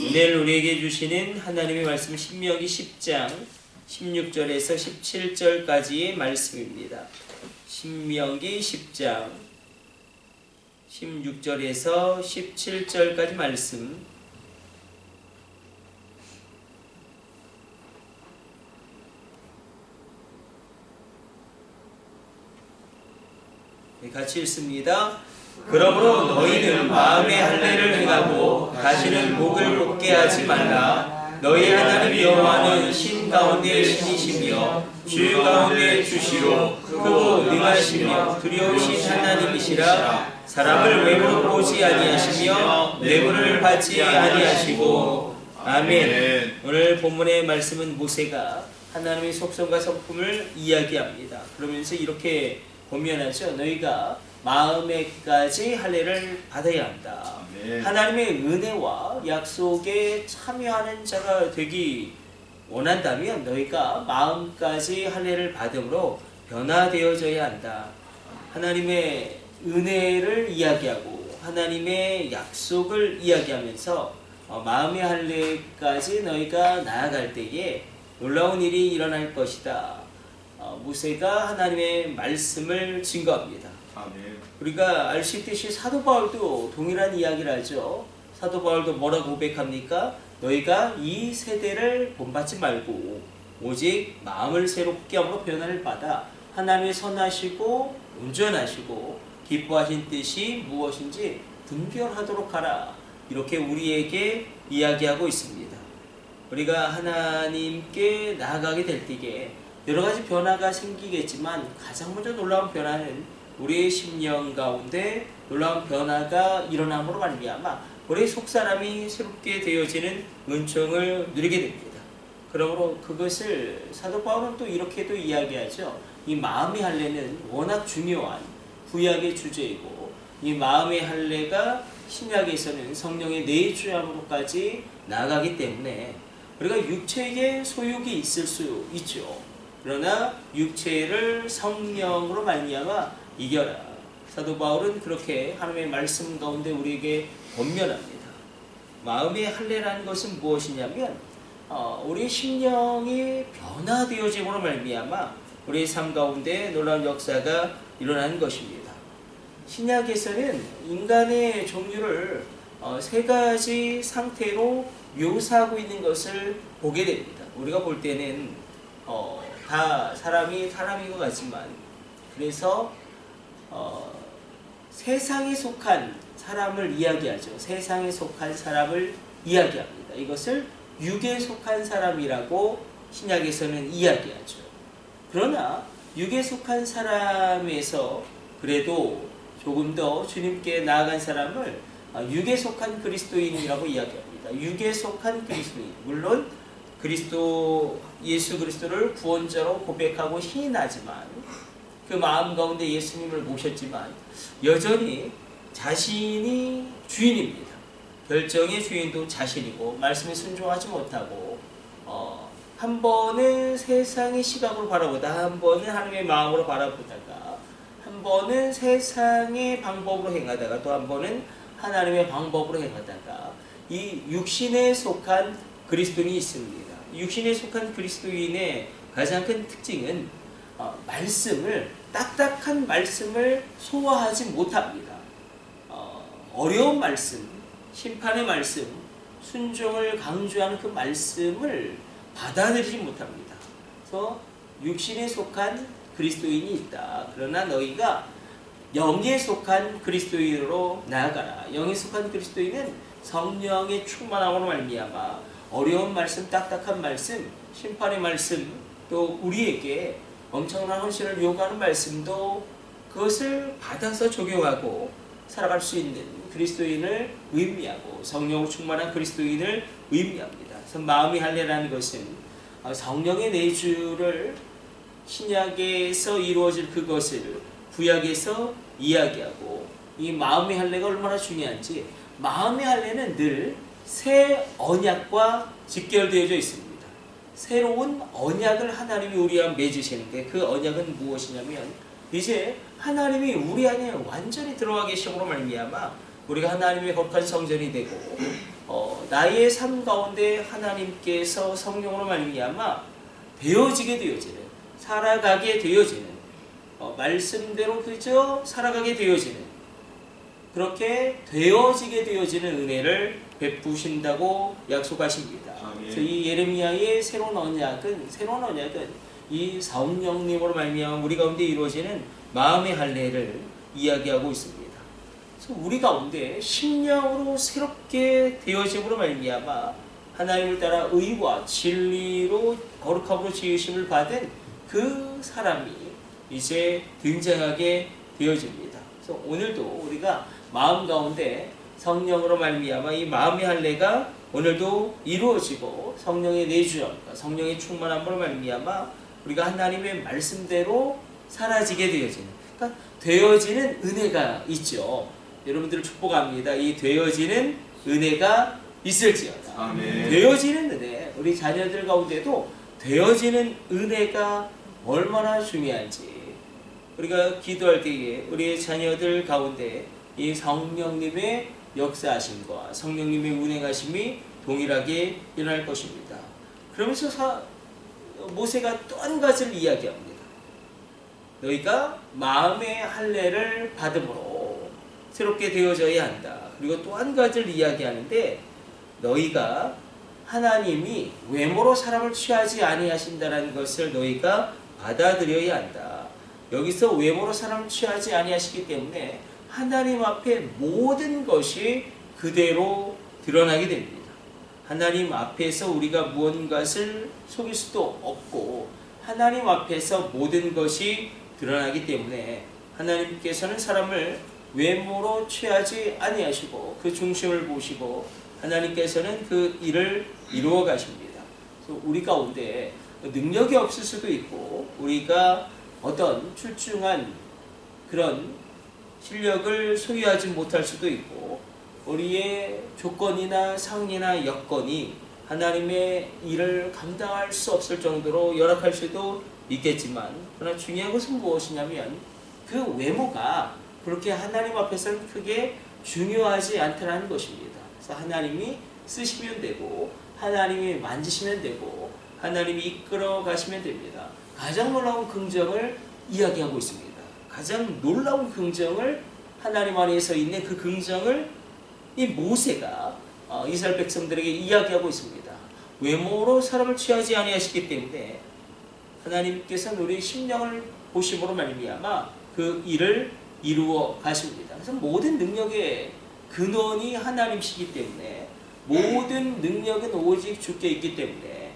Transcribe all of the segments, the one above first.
오늘 우리에게 주시는 하나님의 말씀 신명기 10장 16절에서 17절까지의 말씀입니다. 신명기 10장 16절에서 17절까지 말씀 같이 읽습니다. 그러므로 너희는 마음의 할례를 행하고 다시는 목을 곱게 하지 말라. 너희 하나님 여호와는 신 가운데 신이시며 주 가운데 주시로 크고 능하시며 두려우신 하나님이시라. 사람을 외모로 보지 아니하시며 뇌물을 받지 아니하시고. 아멘. 오늘 본문의 말씀은 모세가 하나님의 속성과 성품을 이야기합니다. 그러면서 이렇게 권면하죠. 너희가 마음에까지 할례를 받아야 한다. 아멘. 하나님의 은혜와 약속에 참여하는 자가 되기 원한다면 너희가 마음까지 할례를 받음으로 변화되어져야 한다. 하나님의 은혜를 이야기하고 하나님의 약속을 이야기하면서 마음의 할례까지 너희가 나아갈 때에 놀라운 일이 일어날 것이다. 모세가 하나님의 말씀을 증거합니다. 아멘. 우리가 알 수 있듯이 사도 바울도 동일한 이야기를 하죠. 사도 바울도 뭐라고 고백합니까? 너희가 이 세대를 본받지 말고 오직 마음을 새롭게 함으로 변화를 받아 하나님의 선하시고 온전하시고 기뻐하신 뜻이 무엇인지 분별하도록 하라. 이렇게 우리에게 이야기하고 있습니다. 우리가 하나님께 나아가게 될 때에 여러 가지 변화가 생기겠지만 가장 먼저 놀라운 변화는 우리의 심령 가운데 놀라운 변화가 일어남으로 말미암아 우리의 속사람이 새롭게 되어지는 은총을 누리게 됩니다. 그러므로 그것을 사도 바울은 또 이렇게도 이야기하죠. 이 마음의 할례는 워낙 중요한 구약의 주제이고 이 마음의 할례가 신약에서는 성령의 내주함으로까지 나아가기 때문에 우리가 육체에 소욕이 있을 수 있죠. 그러나 육체를 성령으로 말미암아 이겨라. 사도 바울은 그렇게 하나님의 말씀 가운데 우리에게 권면합니다. 마음의 할례라는 것은 무엇이냐면 우리 심령이 변화되어짐으로 말미암아 우리의 삶 가운데 놀라운 역사가 일어나는 것입니다. 신약에서는 인간의 종류를 세 가지 상태로 묘사하고 있는 것을 보게 됩니다. 우리가 볼 때는 다 사람인 것 같지만 그래서 세상에 속한 사람을 이야기하죠. 세상에 속한 사람을 이야기합니다. 이것을 육에 속한 사람이라고 신약에서는 이야기하죠. 그러나 육에 속한 사람에서 그래도 조금 더 주님께 나아간 사람을 육에 속한 그리스도인이라고 이야기합니다. 육에 속한 그리스도인. 물론 예수 그리스도를 구원자로 고백하고 신인하지만 그 마음 가운데 예수님을 모셨지만 여전히 자신이 주인입니다. 결정의 주인도 자신이고 말씀에 순종하지 못하고 한 번은 세상의 시각으로 바라보다 한 번은 하나님의 마음으로 바라보다가 한 번은 세상의 방법으로 행하다가 또 한 번은 하나님의 방법으로 행하다가 이 육신에 속한 그리스도인이 있습니다. 육신에 속한 그리스도인의 가장 큰 특징은 딱딱한 말씀을 소화하지 못합니다. 어려운 말씀, 심판의 말씀, 순종을 강조하는 그 말씀을 받아들이지 못합니다. 그래서 육신에 속한 그리스도인이 있다. 그러나 너희가 영에 속한 그리스도인으로 나아가라. 영에 속한 그리스도인은 성령의 충만함으로 말미암아 어려운 말씀, 딱딱한 말씀, 심판의 말씀, 또 우리에게 엄청난 헌신을 요구하는 말씀도 그것을 받아서 적용하고 살아갈 수 있는 그리스도인을 의미하고 성령으로 충만한 그리스도인을 의미합니다. 그래서 마음의 할례라는 것은 성령의 내주를 신약에서 이루어질 그것을 구약에서 이야기하고 이 마음의 할례가 얼마나 중요한지 마음의 할례는 늘 새 언약과 직결되어져 있습니다. 새로운 언약을 하나님이 우리와 맺으시는데 그 언약은 무엇이냐면 이제 하나님이 우리 안에 완전히 들어와 계심으로 말미암아 우리가 하나님의 거룩한 성전이 되고 나의 삶 가운데 하나님께서 성령으로 말미암아 되어지게 되어지는, 살아가게 되어지는, 말씀대로 그저 살아가게 되어지는, 그렇게 되어지게 되어지는 은혜를 베푸신다고 약속하십니다. 그래서 이 예레미야의 새로운 언약은 이 성령님으로 말미암아 우리 가운데 이루어지는 마음의 할례를 이야기하고 있습니다. 그래서 우리 가운데 심령으로 새롭게 되어짐으로 말미암아 하나님을 따라 의와 진리로 거룩함으로 지으심을 받은 그 사람이 이제 등장하게 되어집니다. 그래서 오늘도 우리가 마음 가운데 성령으로 말미암아 이 마음의 할례가 오늘도 이루어지고 성령의 내주함과 성령의 충만함으로 말미암아 우리가 하나님의 말씀대로 사라지게 되어지는, 그러니까 되어지는 은혜가 있죠. 여러분들을 축복합니다. 이 되어지는 은혜가 있을지어다. 아멘. 되어지는 은혜, 우리 자녀들 가운데도 되어지는 은혜가 얼마나 중요한지 우리가 기도할 때에 우리 자녀들 가운데 이 성령님의 역사하심과 성령님의 운행하심이 동일하게 일어날 것입니다. 그러면서 모세가 또 한 가지를 이야기합니다. 너희가 마음의 할례를 받음으로 새롭게 되어져야 한다. 그리고 또 한 가지를 이야기하는데 너희가 하나님이 외모로 사람을 취하지 아니하신다는 것을 너희가 받아들여야 한다. 여기서 외모로 사람을 취하지 아니하시기 때문에 하나님 앞에 모든 것이 그대로 드러나게 됩니다. 하나님 앞에서 우리가 무언가를 속일 수도 없고 하나님 앞에서 모든 것이 드러나기 때문에 하나님께서는 사람을 외모로 취하지 아니하시고 그 중심을 보시고 하나님께서는 그 일을 이루어 가십니다. 그래서 우리 가운데 능력이 없을 수도 있고 우리가 어떤 출중한 그런 실력을 소유하지 못할 수도 있고 우리의 조건이나 상이나 여건이 하나님의 일을 감당할 수 없을 정도로 열악할 수도 있겠지만 그러나 중요한 것은 무엇이냐면 그 외모가 그렇게 하나님 앞에서는 크게 중요하지 않다는 것입니다. 그래서 하나님이 쓰시면 되고 하나님이 만지시면 되고 하나님이 이끌어 가시면 됩니다. 가장 놀라운 긍정을 이야기하고 있습니다. 가장 놀라운 긍정을 하나님 안에서 있는 그 긍정을 이 모세가 이스라엘 백성들에게 이야기하고 있습니다. 외모로 사람을 취하지 아니하시기 때문에 하나님께서는 우리의 심령을 보심으로 말미암아 그 일을 이루어 가십니다. 그래서 모든 능력의 근원이 하나님이시기 때문에 모든 능력은 오직 주께 있기 때문에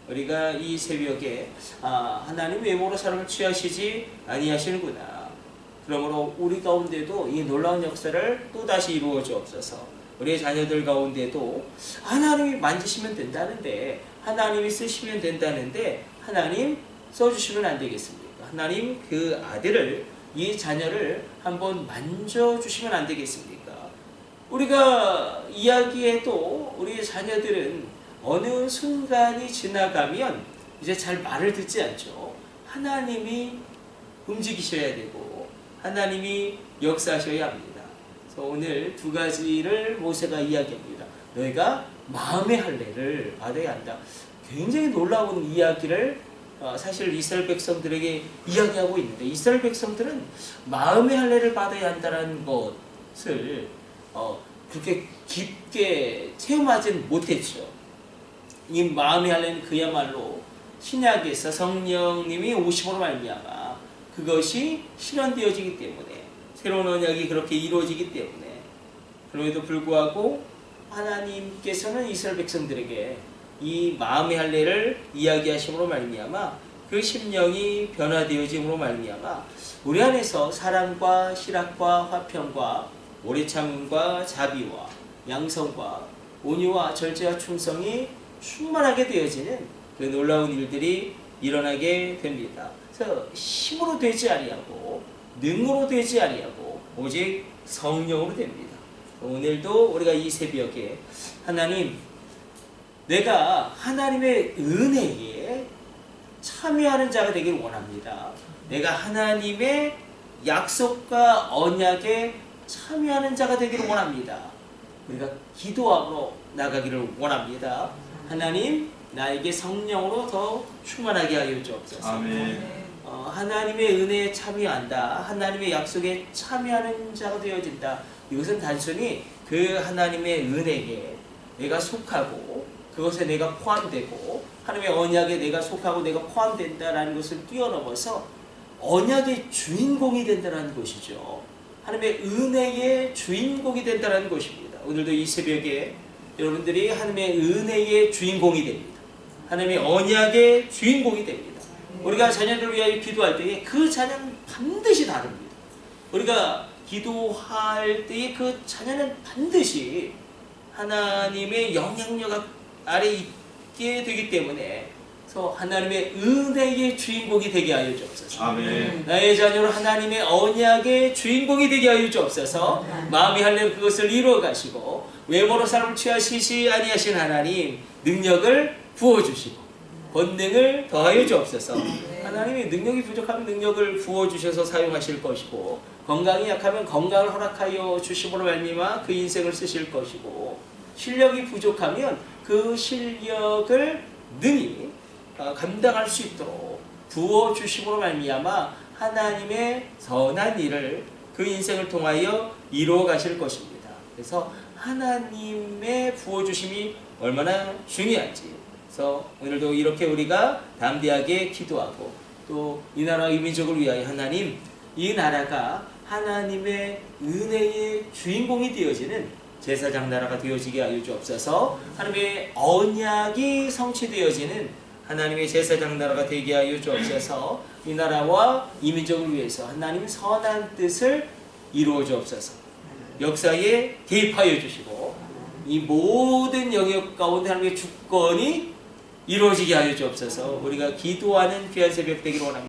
우리가 이 새벽에 하나님 외모로 사람을 취하시지 아니하시는구나. 그러므로 우리 가운데도 이 놀라운 역사를 또다시 이루어 주옵소서. 우리의 자녀들 가운데도 하나님이 만지시면 된다는데 하나님이 쓰시면 된다는데 하나님 써주시면 안 되겠습니까? 하나님 그 아들을 이 자녀를 한번 만져주시면 안 되겠습니까? 우리가 이야기해도 우리 자녀들은 어느 순간이 지나가면 이제 잘 말을 듣지 않죠. 하나님이 움직이셔야 되고 하나님이 역사하셔야 합니다. 그래서 오늘 두 가지를 모세가 이야기합니다. 너희가 마음의 할례를 받아야 한다. 굉장히 놀라운 이야기를 사실 이스라엘 백성들에게 이야기하고 있는데 이스라엘 백성들은 마음의 할례를 받아야 한다는 것을 그렇게 깊게 체험하지는 못했죠. 이 마음의 할례는 그야말로 신약에서 성령님이 오심으로 말미암아 그것이 실현되어지기 때문에 새로운 언약이 그렇게 이루어지기 때문에 그럼에도 불구하고 하나님께서는 이스라엘 백성들에게 이 마음의 할례를 이야기하심으로 말미암아 그 심령이 변화되어짐으로 말미암아 우리 안에서 사랑과 실학과 화평과 오래 참음과 자비와 양성과 온유와 절제와 충성이 충만하게 되어지는 그 놀라운 일들이 일어나게 됩니다. 그래서 힘으로 되지 아니하고 능으로 되지 아니하고 오직 성령으로 됩니다. 오늘도 우리가 이 새벽에 하나님 내가 하나님의 은혜에 참여하는 자가 되기를 원합니다. 내가 하나님의 약속과 언약에 참여하는 자가 되기를 원합니다. 우리가 기도함으로 나가기를 원합니다. 하나님, 나에게 성령으로 더 충만하게 하여 주옵소서. 아멘. 하나님의 은혜에 참여한다. 하나님의 약속에 참여하는 자가 되어진다. 이것은 단순히 그 하나님의 은혜에 내가 속하고 그것에 내가 포함되고 하나님의 언약에 내가 속하고 내가 포함된다라는 것을 뛰어넘어서 언약의 주인공이 된다는 것이죠. 하나님의 은혜의 주인공이 된다는 것입니다. 오늘도 이 새벽에 여러분들이 하나님의 은혜의 주인공이 됩니다. 하나님의 언약의 주인공이 됩니다. 우리가 자녀들을 위하여 기도할 때에 그 자녀는 반드시 다릅니다. 우리가 기도할 때에 그 자녀는 반드시 하나님의 영향력 아래 있게 되기 때문에 하나님의 은혜의 주인공이 되게 하여 주옵소서. 아멘. 나의 자녀로 하나님의 언약의 주인공이 되게 하여 주옵소서. 마음이 하려면 그것을 이루어 가시고 외모로 사람을 취하시지 아니하신 하나님 능력을 부어주시고 권능을 더하여 주옵소서. 하나님이 능력이 부족하면 능력을 부어주셔서 사용하실 것이고 건강이 약하면 건강을 허락하여 주심으로 말미암아 그 인생을 쓰실 것이고 실력이 부족하면 그 실력을 능히 감당할 수 있도록 부어주심으로 말미암아 하나님의 선한 일을 그 인생을 통하여 이루어 가실 것입니다. 그래서 하나님의 부어주심이 얼마나 중요한지 그래서 오늘도 이렇게 우리가 담대하게 기도하고 또 이 나라 이 민족을 위하여 하나님 이 나라가 하나님의 은혜의 주인공이 되어지는 제사장 나라가 되어지게 하여 주옵소서. 하나님의 언약이 성취되어지는 하나님의 제사장 나라가 되게 하여 주옵소서. 이 나라와 이 민족을 위해서 하나님 선한 뜻을 이루어 주옵소서. 역사에 개입하여 주시고 이 모든 영역 가운데 하나님의 주권이 이루어지게 하여 주옵소서. 우리가 기도하는 귀한 새벽 되기를 원합니다.